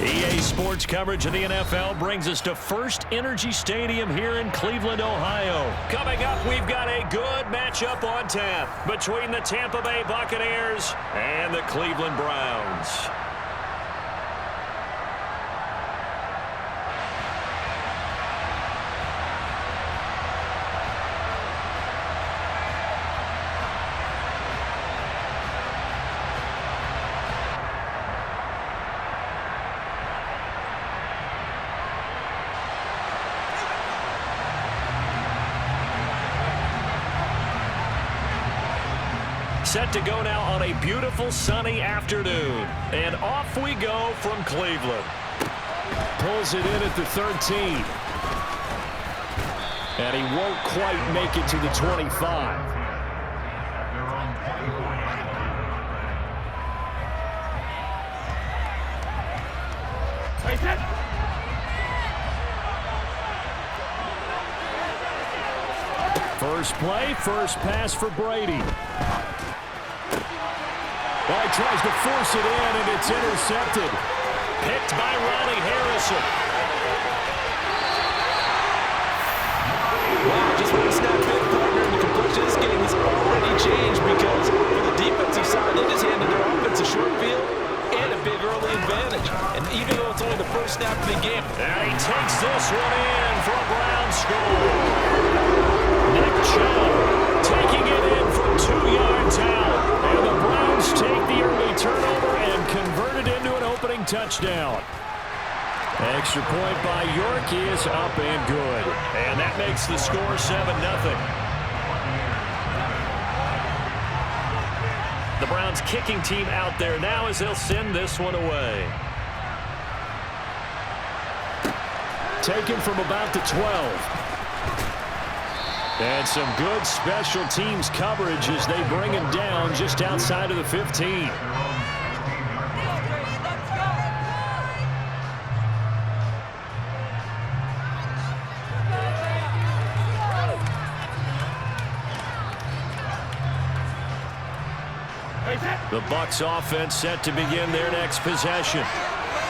EA Sports coverage of the NFL brings us to First Energy Stadium here in Cleveland, Ohio. Coming up, we've got a good matchup on tap between the Tampa Bay Buccaneers and the Cleveland Browns. Set to go now on a beautiful sunny afternoon. And off we go from Cleveland. Pulls it in at the 13. And he won't quite make it to the 25. First play, first pass for Brady. Well, he tries to force it in, and it's intercepted. Picked by Ronnie Harrison. Wow, just one snap in, partner, and the complexion of this game has already changed because for the defensive side, they just handed their offense a short field and a big early advantage. And even though it's only the first snap of the game. And he takes this one in for a Brown score. Nick Chubb taking it in from 2 yards out. And the Browns take the early turnover and convert it into an opening touchdown. Extra point by York is up and good. And that makes the score 7-0. The Browns kicking team out there now as they'll send this one away. Taken from about the 12. And some good special teams coverage as they bring him down just outside of the 15. The Bucs offense set to begin their next possession.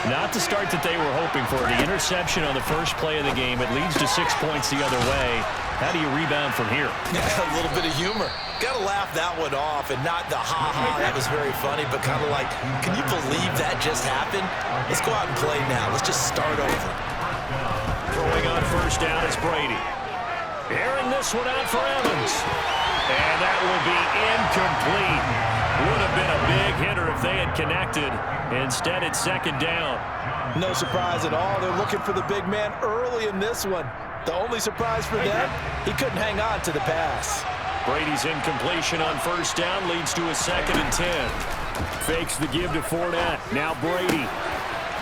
Not the start that they were hoping for. The interception on the first play of the game. It leads to 6 points the other way. How do you rebound from here? Yeah, a little bit of humor. Got to laugh that one off, and not the ha-ha, that was very funny, but kind of like, can you believe that just happened? Let's go out and play now. Let's just start over. Throwing on first down is Brady. Airing this one out for Evans. And that will be incomplete. Would have been a big hitter if they had connected. Instead, it's second down. No surprise at all. They're looking for the big man early in this one. The only surprise for them, he couldn't hang on to the pass. Brady's incompletion on first down leads to a 2nd and 10. Fakes the give to Fournette. Now Brady.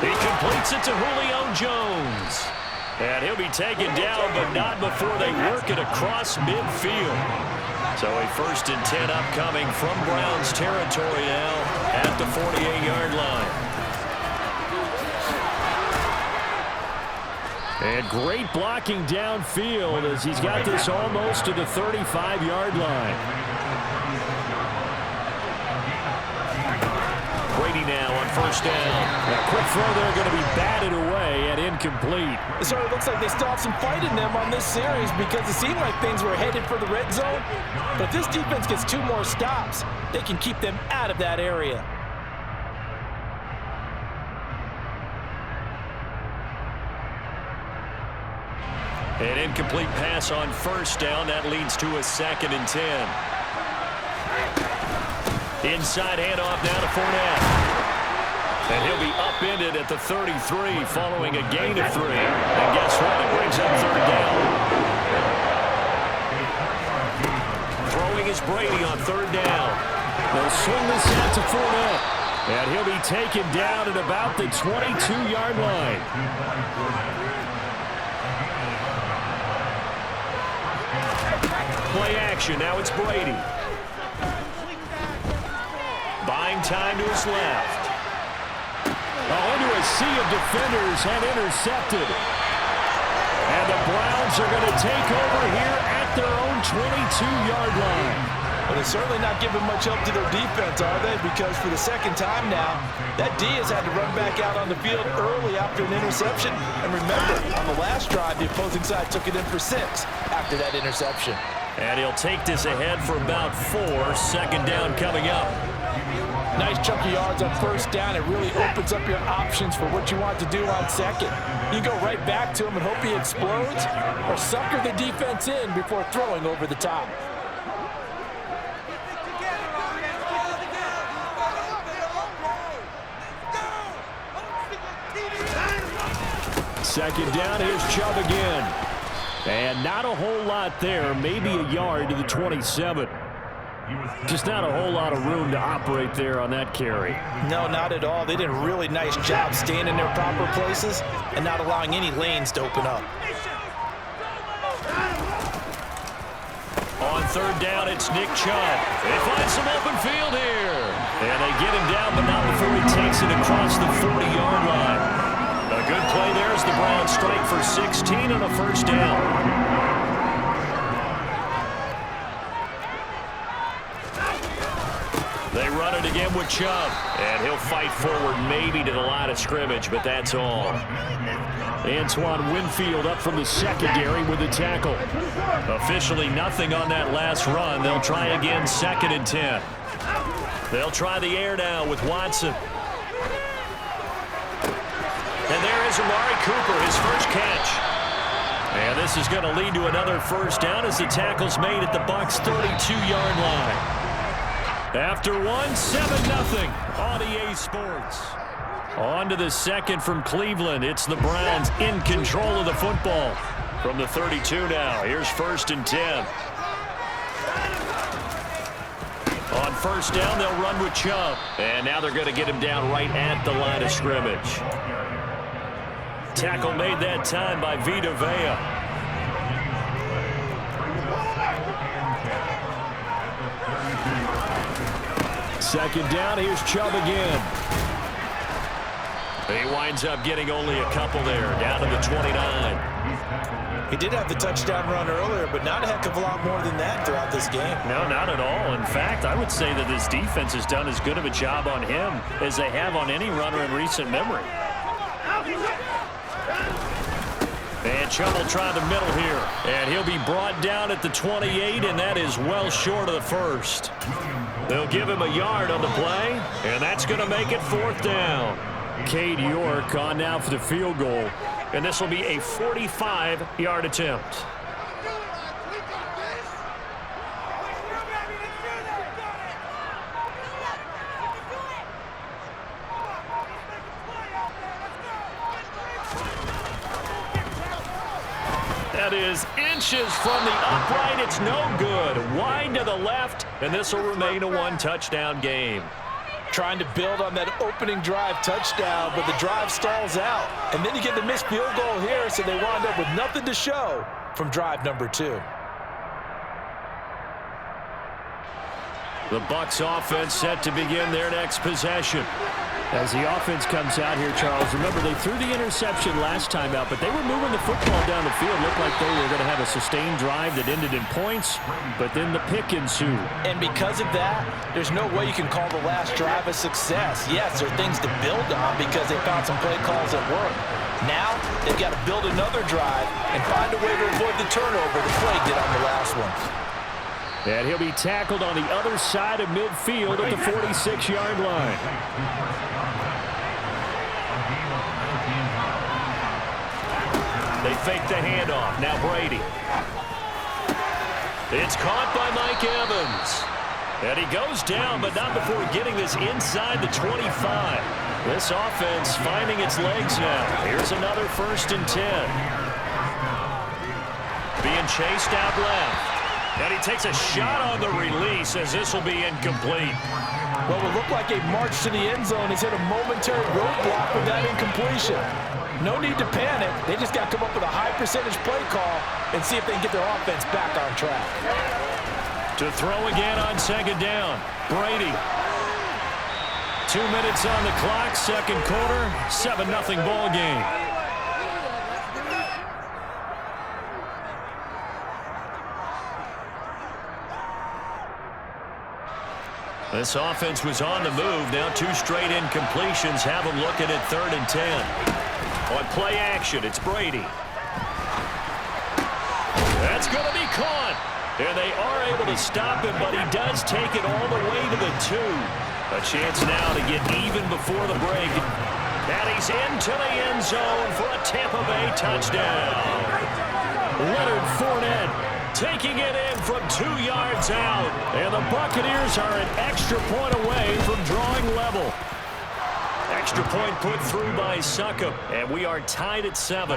He completes it to Julio Jones. And he'll be taken down, but not before they work it across midfield. So a 1st and 10 upcoming from Browns territory now at the 48-yard line. And great blocking downfield as he's got this almost to the 35-yard line. Brady now on first down. A quick throw there going to be batted away and incomplete. So it looks like they still have some fight in them on this series because it seemed like things were headed for the red zone. But if this defense gets 2 more stops, they can keep them out of that area. An incomplete pass on first down. That leads to a 2nd and 10. Inside handoff now to Fournette. And he'll be upended at the 33 following a gain of 3. And guess what? It brings up third down. Throwing is Brady on third down. They'll swing this out to Fournette. And he'll be taken down at about the 22-yard line. Play action. Now it's Brady. Buying time to his left. Into a sea of defenders and intercepted. And the Browns are going to take over here at their own 22-yard line. Well, they're certainly not giving much help to their defense, are they? Because for the second time now, that D has had to run back out on the field early after an interception. And remember, on the last drive, the opposing side took it in for 6 after that interception. And he'll take this ahead for about 4. Second down coming up. Nice chunk of yards on first down. It really opens up your options for what you want to do on second. You go right back to him and hope he explodes, or sucker the defense in before throwing over the top. Second down, here's Chubb again. And not a whole lot there, maybe a yard to the 27. Just not a whole lot of room to operate there on that carry. No, not at all. They did a really nice job staying in their proper places and not allowing any lanes to open up. On third down, it's Nick Chubb. They find some open field here. And they get him down, but not before he takes it across the 40-yard line. A good play there as the Browns strike for 16 on a first down. They run it again with Chubb, and he'll fight forward maybe to the line of scrimmage, but that's all. Antoine Winfield up from the secondary with the tackle. Officially nothing on that last run. They'll try again, 2nd and 10. They'll try the air now with Watson. And there is Amari Cooper, his first catch. And this is going to lead to another first down as the tackle's made at the Bucs' 32-yard line. After one, 7-0 on EA Sports. On to the second from Cleveland. It's the Browns in control of the football. From the 32 now, here's 1st and 10. On first down, they'll run with Chubb. And now they're going to get him down right at the line of scrimmage. Tackle made that time by Vita Vea. Second down, here's Chubb again. He winds up getting only a couple there, down to the 29. He did have the touchdown run earlier, but not a heck of a lot more than that throughout this game. No, not at all. In fact, I would say that this defense has done as good of a job on him as they have on any runner in recent memory. And Chubb will try the middle here. And he'll be brought down at the 28, and that is well short of the first. They'll give him a yard on the play, and that's going to make it 4th down. Cade York on now for the field goal, and this will be a 45-yard attempt. That is inches from the upright. It's no good. Wide to the left, and this will remain a 1-touchdown game. Trying to build on that opening drive touchdown, but the drive stalls out. And then you get the missed field goal here, so they wound up with nothing to show from drive number 2. The Bucs offense set to begin their next possession. As the offense comes out here, Charles, remember they threw the interception last time out, but they were moving the football down the field. Looked like they were going to have a sustained drive that ended in points, but then the pick ensued. And because of that, there's no way you can call the last drive a success. Yes, there are things to build on because they found some play calls that work. Now, they've got to build another drive and find a way to avoid the turnover that plagued it on the last one. And he'll be tackled on the other side of midfield at the 46-yard line. They fake the handoff. Now Brady. It's caught by Mike Evans. And he goes down, but not before getting this inside the 25. This offense finding its legs now. Here's another 1st and 10. Being chased out left. And he takes a shot on the release as this will be incomplete. What would look like a march to the end zone has hit a momentary roadblock with that incompletion. No need to panic. They just got to come up with a high percentage play call and see if they can get their offense back on track. To throw again on 2nd down. Brady. 2 minutes on the clock, 2nd quarter, 7-0 ball game. This offense was on the move. Now 2 straight incompletions have them looking at 3rd and 10. On play action, it's Brady. That's going to be caught. And they are able to stop him, but he does take it all the way to the 2. A chance now to get even before the break. And he's into the end zone for a Tampa Bay touchdown. Leonard Fournette taking it in from 2 yards out. And the Buccaneers are an extra point away from drawing level. Extra point put through by Succop. And we are tied at 7.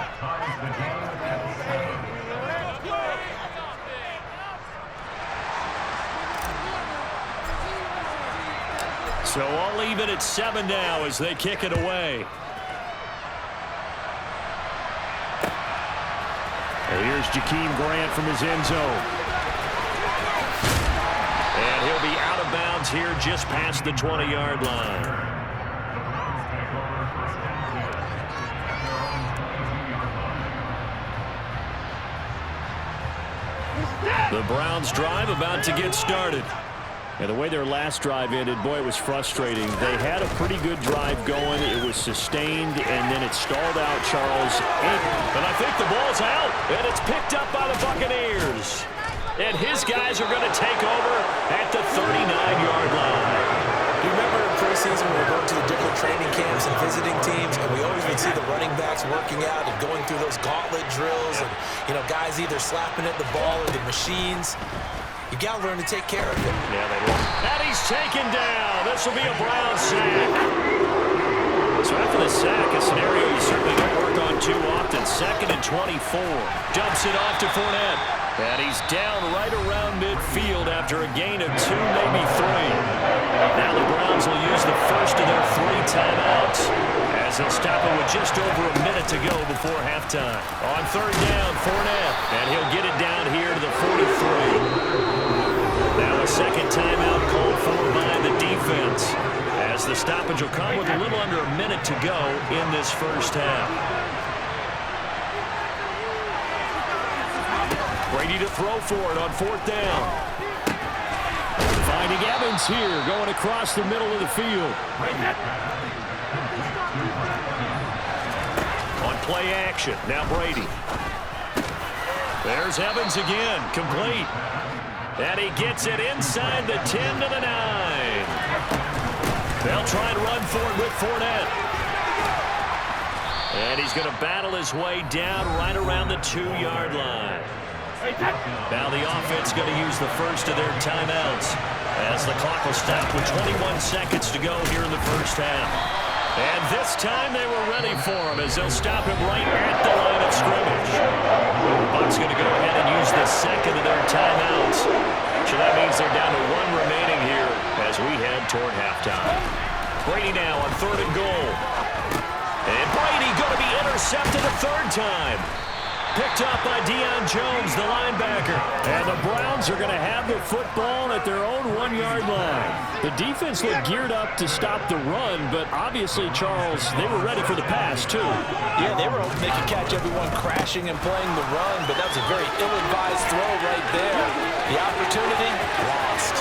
So all even at 7 now as they kick it away. And here's Jakeem Grant from his end zone. And he'll be out of bounds here just past the 20-yard line. The Browns drive about to get started. And the way their last drive ended, boy, it was frustrating. They had a pretty good drive going. It was sustained, and then it stalled out, Charles. And I think the ball's out, and it's picked up by the Buccaneers. And his guys are going to take over at the 39-yard line. You remember in preseason when we were going to the different training camps and visiting teams, and we always would see the running backs working out and going through those gauntlet drills, and, you know, guys either slapping at the ball or the machines. You got to learn to take care of it. Yeah, they will. And he's taken down. This will be a Brown sack. So after the sack, a scenario you certainly don't work on too often. 2nd and 24. Dumps it off to Fournette. And he's down right around midfield after a gain of 2, maybe 3. Now the Browns will use the first of their 3 timeouts as they'll stop it with just over a minute to go before halftime. On 3rd down, Fournette. And he'll get it down here to the 43. Now a second timeout called for by the defense as the stoppage will come with a little under a minute to go in this first half. Brady to throw for it on 4th down. Finding Evans here, going across the middle of the field. On play action, now Brady. There's Evans again, complete. And he gets it inside the 10 to the 9. They'll try and run for it with Fournette. And he's going to battle his way down right around the 2-yard line. Now the offense going to use the first of their timeouts as the clock will stop with 21 seconds to go here in the first half. And this time they were ready for him as they'll stop him right at the line of scrimmage. The Bucs going to go ahead and use the second of their timeouts. So that means they're down to 1 remaining here as we head toward halftime. Brady now on 3rd and goal. And Brady going to be intercepted a 3rd time. Picked up by Deion Jones, the linebacker. And the Browns are going to have the football at their own 1-yard line. The defense looked geared up to stop the run, but obviously, Charles, they were ready for the pass, too. Yeah, they were hoping they could catch everyone crashing and playing the run, but that was a very ill-advised throw right there. The opportunity lost.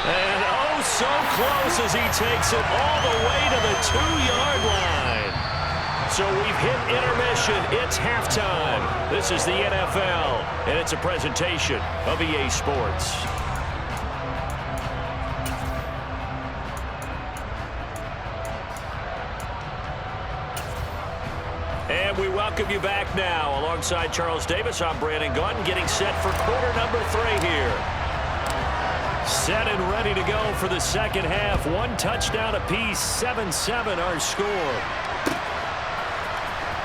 And oh, so close as he takes it all the way to the 2-yard line. So we've hit intermission. It's halftime. This is the NFL, and it's a presentation of EA Sports. And we welcome you back now. Alongside Charles Davis, I'm Brandon Gaudin, getting set for quarter number 3 here. Set and ready to go for the second half. 1 touchdown apiece, 7-7 our score.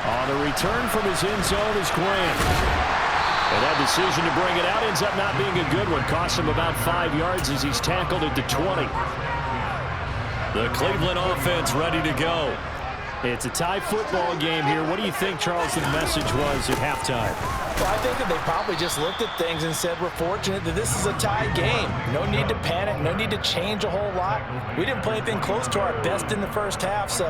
On the return from his end zone is Grant. And that decision to bring it out ends up not being a good one. Costs him about 5 yards as he's tackled at the 20. The Cleveland offense ready to go. It's a tie football game here. What do you think, Charles, the message was at halftime? Well, I think that they probably just looked at things and said, we're fortunate that this is a tie game. No need to panic, no need to change a whole lot. We didn't play anything close to our best in the first half, so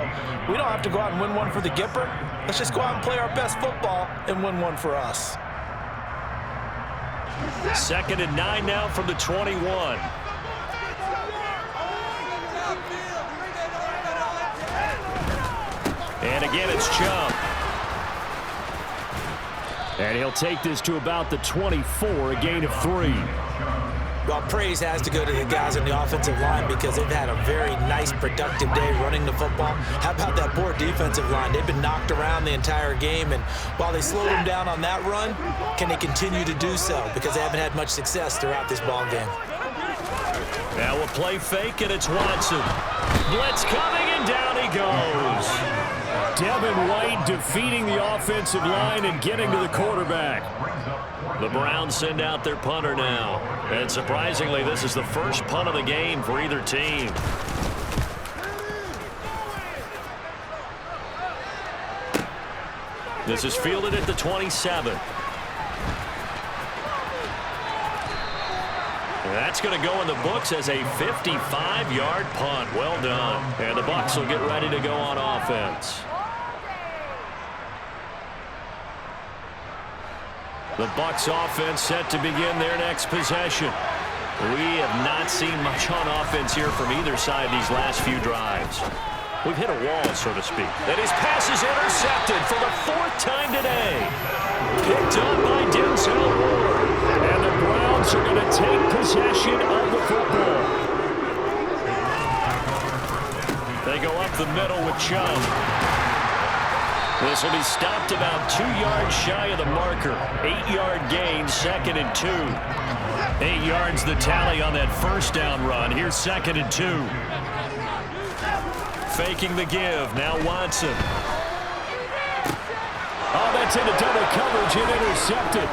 we don't have to go out and win one for the Gipper. Let's just go out and play our best football and win one for us. 2nd and 9 now from the 21. And again, it's Chubb. And he'll take this to about the 24, a gain of 3. Well, praise has to go to the guys on the offensive line because they've had a very nice, productive day running the football. How about that poor defensive line? They've been knocked around the entire game, and while they slowed them down on that run, can they continue to do so? Because they haven't had much success throughout this ball game. Now a play fake, and it's Watson. Blitz coming, and down he goes. Devin White defeating the offensive line and getting to the quarterback. The Browns send out their punter now. And surprisingly, this is the first punt of the game for either team. This is fielded at the 27. That's going to go in the books as a 55-yard punt. Well done. And the Bucs will get ready to go on offense. The Bucs offense set to begin their next possession. We have not seen much on offense here from either side these last few drives. We've hit a wall, so to speak. And his pass is intercepted for the 4th time today. Picked up by Denzel Ward. And the Browns are going to take possession of the football. They go up the middle with Chubb. This will be stopped about 2 yards shy of the marker. 8-yard gain, 2nd and 2. 8 yards the tally on that first down run. Here's 2nd and 2. Faking the give. Now Watson. Oh, that's into double coverage and intercepted.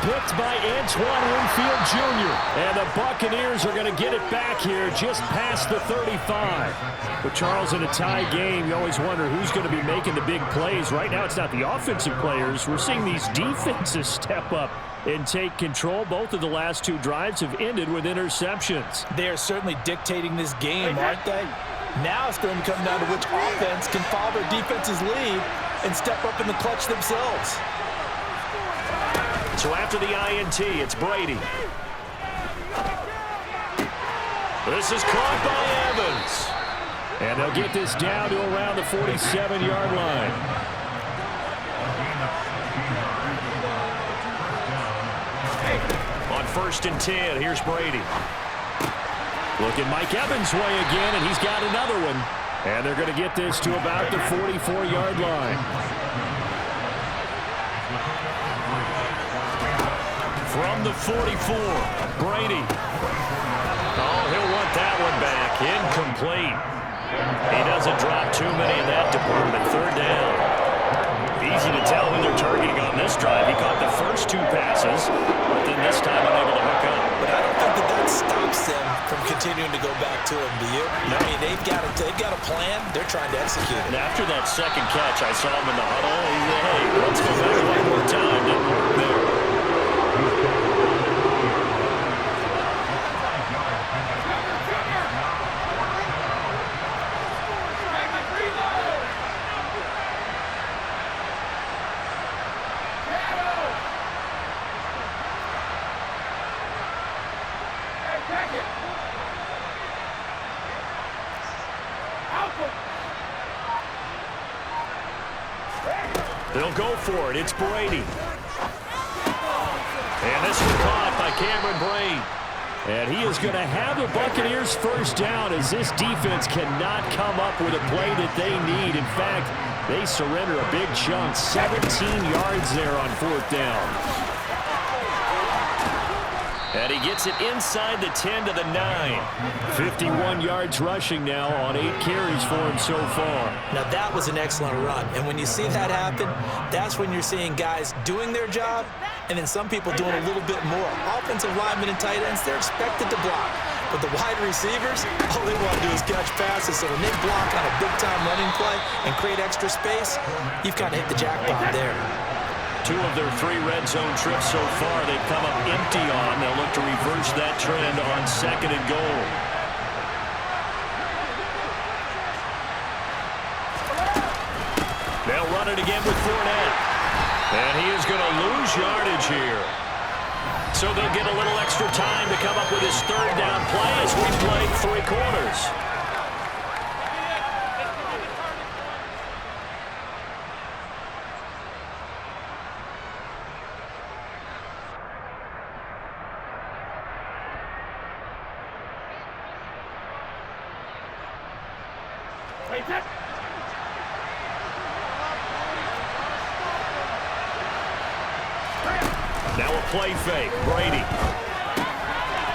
Picked by Antoine Winfield Jr. And the Buccaneers are going to get it back here just past the 35. With Charles, in a tie game, you always wonder who's going to be making the big plays. Right now, it's not the offensive players. We're seeing these defenses step up and take control. Both of the last 2 drives have ended with interceptions. They are certainly dictating this game, aren't they? Now it's going to come down to which offense can follow their defense's lead and step up in the clutch themselves. So after the INT, it's Brady. This is caught by Evans. And they'll get this down to around the 47-yard line. On 1st and 10, here's Brady. Looking Mike Evans' way again, and he's got another one. And they're going to get this to about the 44-yard line. From the 44, Brady. Oh, he'll want that one back. Incomplete. He doesn't drop too many in that department. 3rd down. Easy to tell who they're targeting on this drive. He caught the first 2 passes, but then this time unable to hook up. But I don't think that stops them from continuing to go back to him, do you? No. I mean, they've got a plan. They're trying to execute it. And after that second catch, I saw him in the huddle. He said, hey, let's go back one more time. Didn't work there. They'll go for it. It's Brady. And this one caught by Cameron Brate. And he is going to have the Buccaneers first down as this defense cannot come up with a play that they need. In fact, they surrender a big chunk. 17 yards there on 4th down. And he gets it inside the 10 to the 9. 51 yards rushing now on 8 carries for him so far. Now that was an excellent run. And when you see that happen, that's when you're seeing guys doing their job and then some people doing a little bit more. Offensive linemen and tight ends, they're expected to block. But the wide receivers, all they want to do is catch passes. So when they block on a big-time running play and create extra space, you've kind of hit the jackpot there. 2 of their 3 red zone trips so far they've come up empty on. They'll look to reverse that trend on 2nd and goal. They'll run it again with Fournette. And he is going to lose yardage here. So they'll get a little extra time to come up with his third down play as we play 3 quarters. Now a play fake. Brady.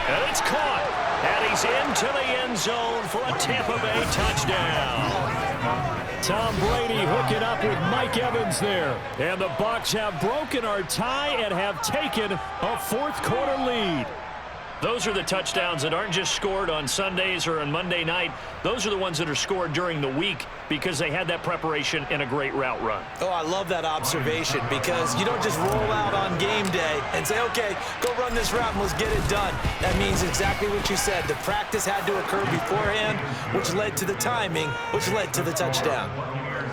And it's caught. And he's into the end zone for a Tampa Bay touchdown. Tom Brady hooking up with Mike Evans there. And the Bucs have broken our tie and have taken a fourth-quarter lead. Those are the touchdowns that aren't just scored on Sundays or on Monday night. Those are the ones that are scored during the week because they had that preparation and a great route run. Oh, I love that observation because you don't just roll out on game day and say, okay, go run this route and let's get it done. That means exactly what you said. The practice had to occur beforehand, which led to the timing, which led to the touchdown.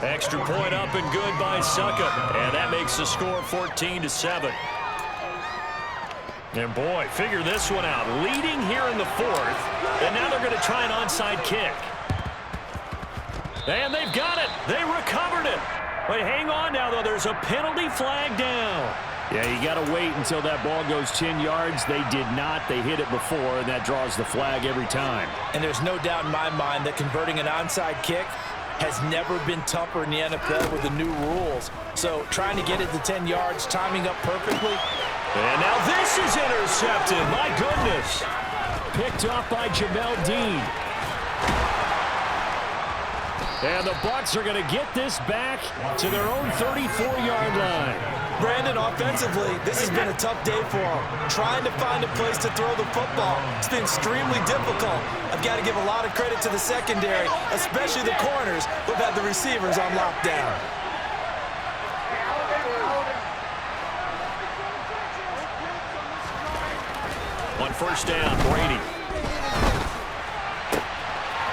Extra point up and good by Suckup. And that makes the score 14-7. And boy, figure this one out. Leading here in the fourth, and now they're going to try an onside kick. And they've got it. They recovered it. But hang on now, though. There's a penalty flag down. Yeah, you got to wait until that ball goes 10 yards. They did not. They hit it before, and that draws the flag every time. And there's no doubt in my mind that converting an onside kick has never been tougher in the NFL with the new rules. So trying to get it to 10 yards, timing up perfectly. And now this is intercepted. My goodness. Picked off by Jamel Dean. And the Bucs are going to get this back to their own 34-yard line. Brandon, offensively, this has been a tough day for them. Trying to find a place to throw the football. It's been extremely difficult. I've got to give a lot of credit to the secondary, especially the corners who've had the receivers on lockdown. On first down, Brady.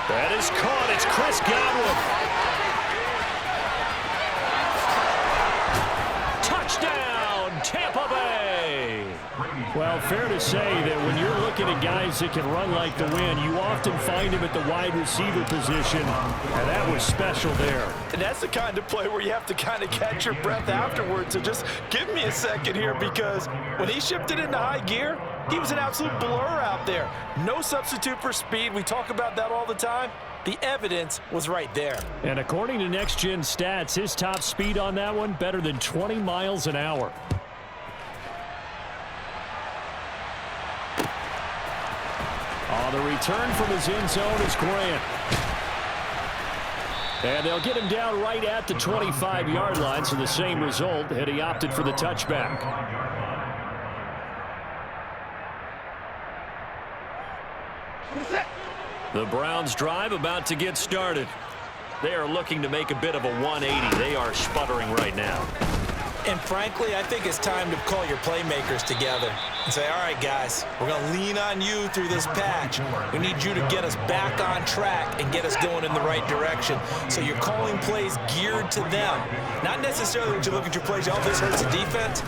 That is caught. It's Chris Godwin. Touchdown, Tampa Bay. Well, fair to say that when you're looking at guys that can run like the wind, you often find him at the wide receiver position, and that was special there. And that's the kind of play where you have to kind of catch your breath afterwards. So just give me a second here, because when he shifted into high gear, he was an absolute blur out there. No substitute for speed. We talk about that all the time. The evidence was right there. And according to Next Gen Stats, his top speed on that one, better than 20 miles an hour. The return from his end zone is Grant. And they'll get him down right at the 25-yard line, so the same result, and he opted for the touchback. The Browns drive about to get started. They are looking to make a bit of a 180. They are sputtering right now. And frankly, I think it's time to call your playmakers together and say, all right, guys, we're going to lean on you through this patch. We need you to get us back on track and get us going in the right direction. So you're calling plays geared to them. Not necessarily when you look at your plays, oh, this hurts the defense.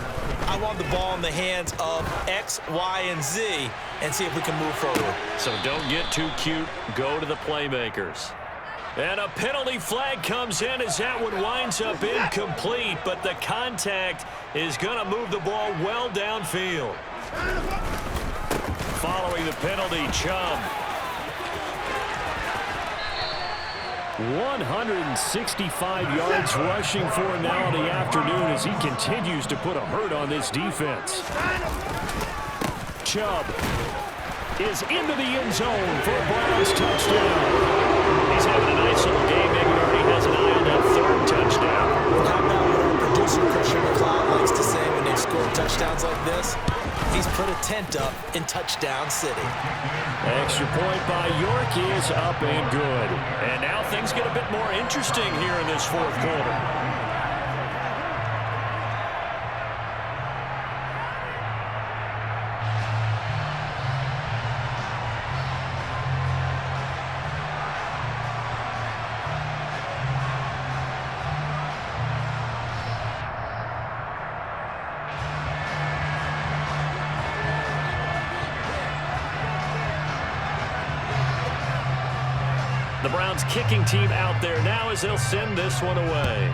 I want the ball in the hands of X, Y, and Z and see if we can move forward. So don't get too cute. Go to the playmakers. And a penalty flag comes in as that one winds up incomplete, but the contact is going to move the ball well downfield. Following the penalty, Chubb. 165 yards rushing for him now in the afternoon as he continues to put a hurt on this defense. Chubb is into the end zone for a Browns touchdown. He's having a nice little game. Maybe already has an eye on that third touchdown. How about what our producer, Christian McLeod, likes to say when they've scored touchdowns like this? He's put a tent up in Touchdown City. Extra point by York is up and good. And now things get a bit more interesting here in this fourth quarter. The Browns kicking team out there now as they'll send this one away.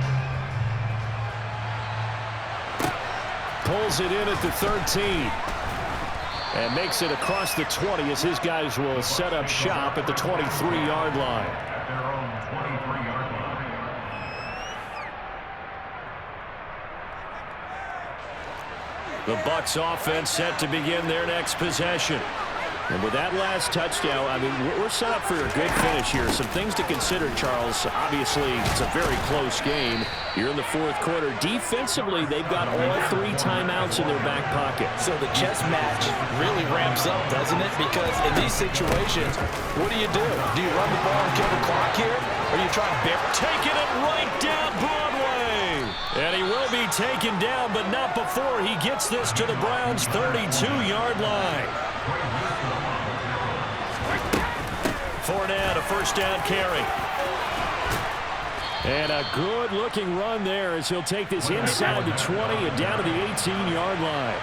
Pulls it in at the 13. And makes it across the 20 as his guys will set up shop at the 23-yard line. The Bucs offense set to begin their next possession. And with that last touchdown, I mean, we're set up for a good finish here. Some things to consider, Charles. Obviously, it's a very close game. You're in the fourth quarter. Defensively, they've got all 3 timeouts in their back pocket. So the chess match really ramps up, doesn't it? Because in these situations, what do? Do you run the ball and kill the clock here? Or do you try to taking it right down Broadway? And he will be taken down, but not before he gets this to the Browns' 32-yard line. Fournette, a first down carry. And a good-looking run there as he'll take this inside the 20 and down to the 18-yard line.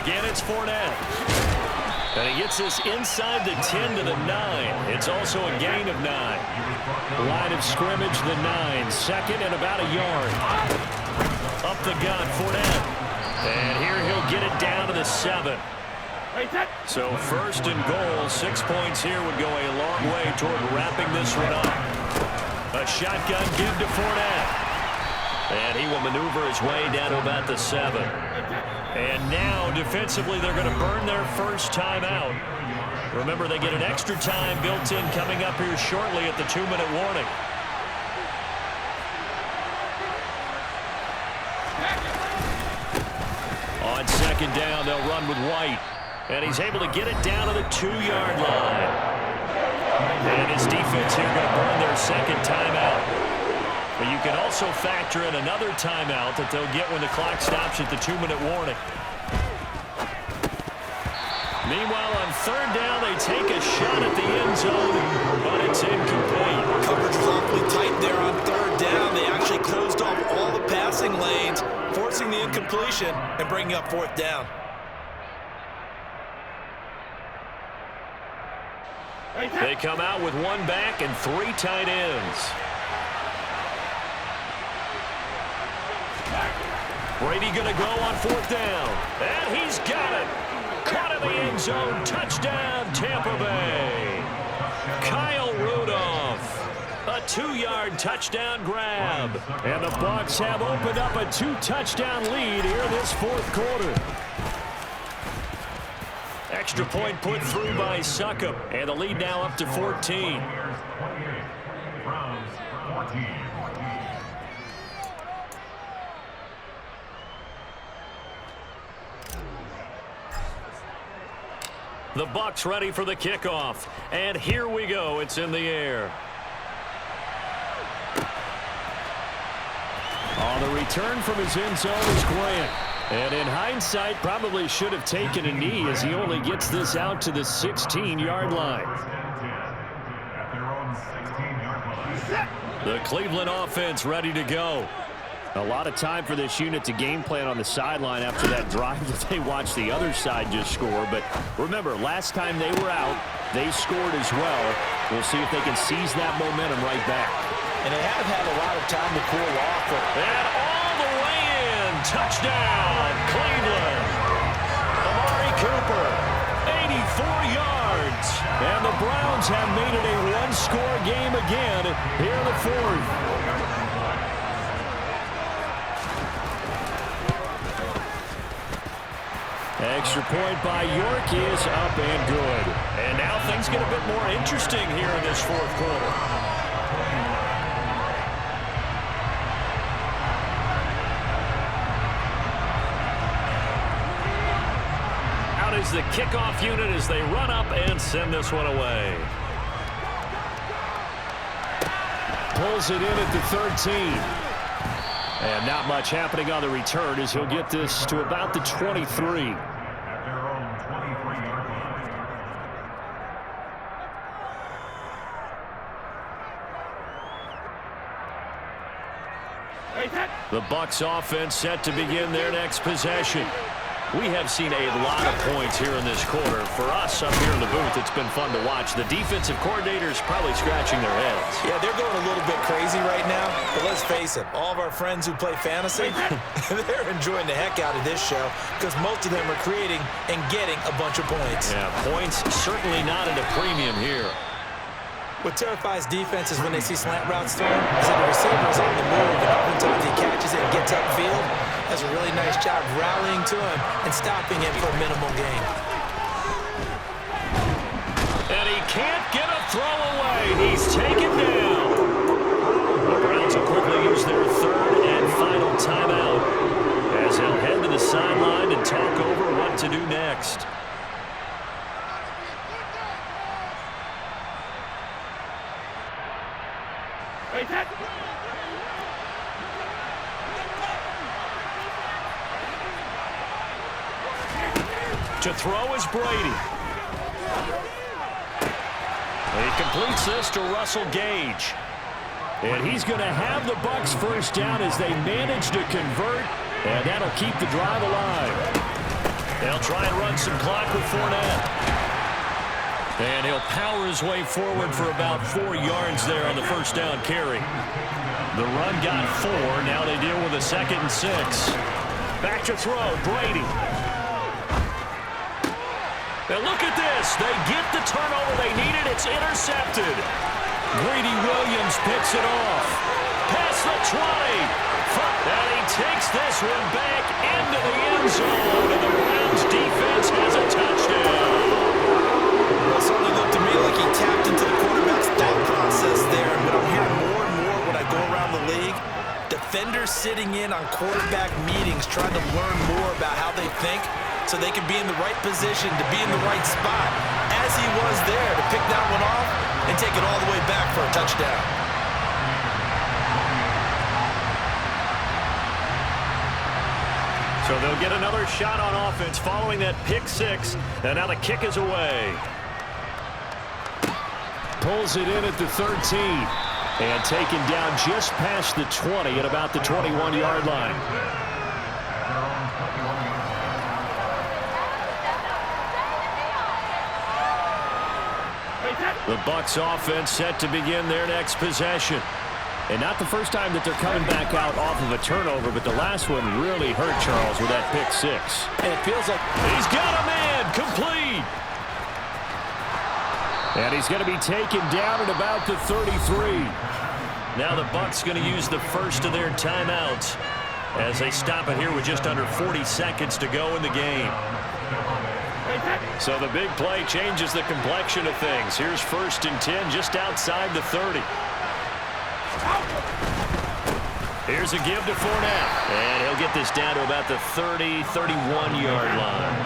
Again, it's Fournette. And he gets this inside the 10 to the 9. It's also a gain of 9. Line of scrimmage, the 9. Second and about a yard. Up the gun, Fournette. And here he'll get it down to the 7. So first and goal, 6 points here would go a long way toward wrapping this one up. A shotgun give to Fournette. And he will maneuver his way down to about the 7. And now, defensively, they're going to burn their first timeout. Remember, they get an extra time built in coming up here shortly at the 2-minute warning. On second down, they'll run with White. And he's able to get it down to the 2-yard line. And his defense here going to burn their second timeout. But you can also factor in another timeout that they'll get when the clock stops at the 2-minute warning. Meanwhile, on third down, they take a shot at the end zone, but it's incomplete. Coverage was awfully tight there on third down. They actually closed off all the passing lanes, forcing the incompletion and bringing up fourth down. They come out with 1 back and 3 tight ends. Brady going to go on fourth down. And he's got it. Caught in the end zone. Touchdown, Tampa Bay. Kyle Rudolph. A 2-yard touchdown grab. And the Bucs have opened up a 2-touchdown lead here this fourth quarter. Extra point put through by Succop. And the lead now up to 14. The Bucs ready for the kickoff. And here we go. It's in the air. On the return from his end zone is Grant. And in hindsight, probably should have taken a knee as he only gets this out to the 16-yard line. The Cleveland offense ready to go. A lot of time for this unit to game plan on the sideline after that drive that they watched the other side just score. But remember, last time they were out, they scored as well. We'll see if they can seize that momentum right back. And they have had a lot of time to cool off. And all the way in. Touchdown, Cleveland. Amari Cooper, 84 yards. And the Browns have made it a one-score game again here in the fourth. Extra point by York is up and good. And now things get a bit more interesting here in this fourth quarter. Out is the kickoff unit as they run up and send this one away. Pulls it in at the 13. And not much happening on the return as he'll get this to about the 23. The Bucs offense set to begin their next possession. We have seen a lot of points here in this quarter. For us up here in the booth, it's been fun to watch. The defensive coordinators probably scratching their heads. Yeah, they're going a little bit crazy right now. But let's face it, all of our friends who play fantasy, they're enjoying the heck out of this show because most of them are creating and getting a bunch of points. Yeah, points certainly not at a premium here. What terrifies defenses when they see slant routes thrown is that the receiver is on the move, and oftentimes he catches it and gets upfield. Does a really nice job rallying to him and stopping him for a minimal gain. And he can't get a throw away. He's taken down. The Browns will quickly use their third and final timeout as they'll head to the sideline and talk over what to do next. To throw is Brady. He completes this to Russell Gage. And he's going to have the Bucs first down as they manage to convert, and that'll keep the drive alive. They'll try and run some clock with Fournette. And he'll power his way forward for about 4 yards there on the first down carry. The run got 4. Now they deal with a 2nd and 6. Back to throw, Brady. Now look at this. They get the turnover they needed. It's intercepted. Greedy Williams picks it off. Past the 20. And he takes this one back into the end zone. And the Browns defense has a touchdown. It certainly looked to me like he tapped into the quarterback's thought process there. But I'm hearing more and more when I go around the league. Defenders sitting in on quarterback meetings trying to learn more about how they think, so they can be in the right position to be in the right spot, as he was there to pick that one off and take it all the way back for a touchdown. So they'll get another shot on offense following that pick 6, and now the kick is away. Pulls it in at the 13, and taken down just past the 20 at about the 21-yard line. The Bucs offense set to begin their next possession. And not the first time that they're coming back out off of a turnover, but the last one really hurt Charles with that pick 6. And it feels like he's got a man complete. And he's going to be taken down at about the 33. Now the Bucs going to use the first of their timeouts as they stop it here with just under 40 seconds to go in the game. So the big play changes the complexion of things. Here's 1st and 10 just outside the 30. Here's a give to Fournette. And he'll get this down to about the 30, 31-yard line.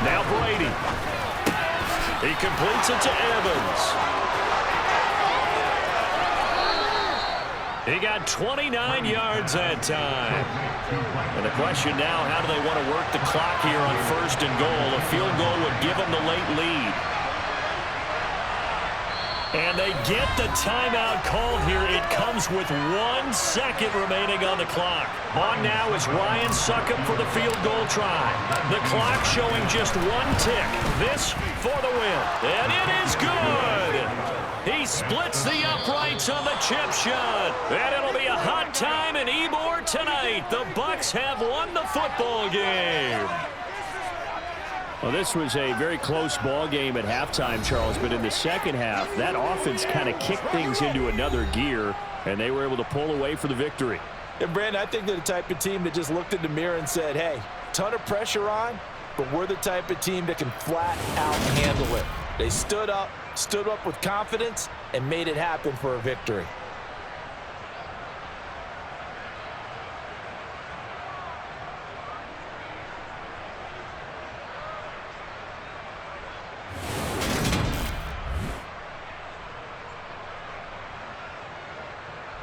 Now Brady. He completes it to Evans. He got 29 yards that time. And the question now, how do they want to work the clock here on 1st and goal? A field goal would give them the late lead. And they get the timeout called here. It comes with 1 second remaining on the clock. On now is Ryan Succop for the field goal try. The clock showing just 1 tick. This for the win. And it is good. He splits the uprights on the chip shot. And it'll be a hot time in Ybor tonight. The Bucs have won the football game. Well, this was a very close ball game at halftime, Charles, but in the second half, that offense kind of kicked things into another gear, and they were able to pull away for the victory. And, Brandon, I think they're the type of team that just looked in the mirror and said, hey, ton of pressure on, but we're the type of team that can flat out handle it. They stood up with confidence, and made it happen for a victory.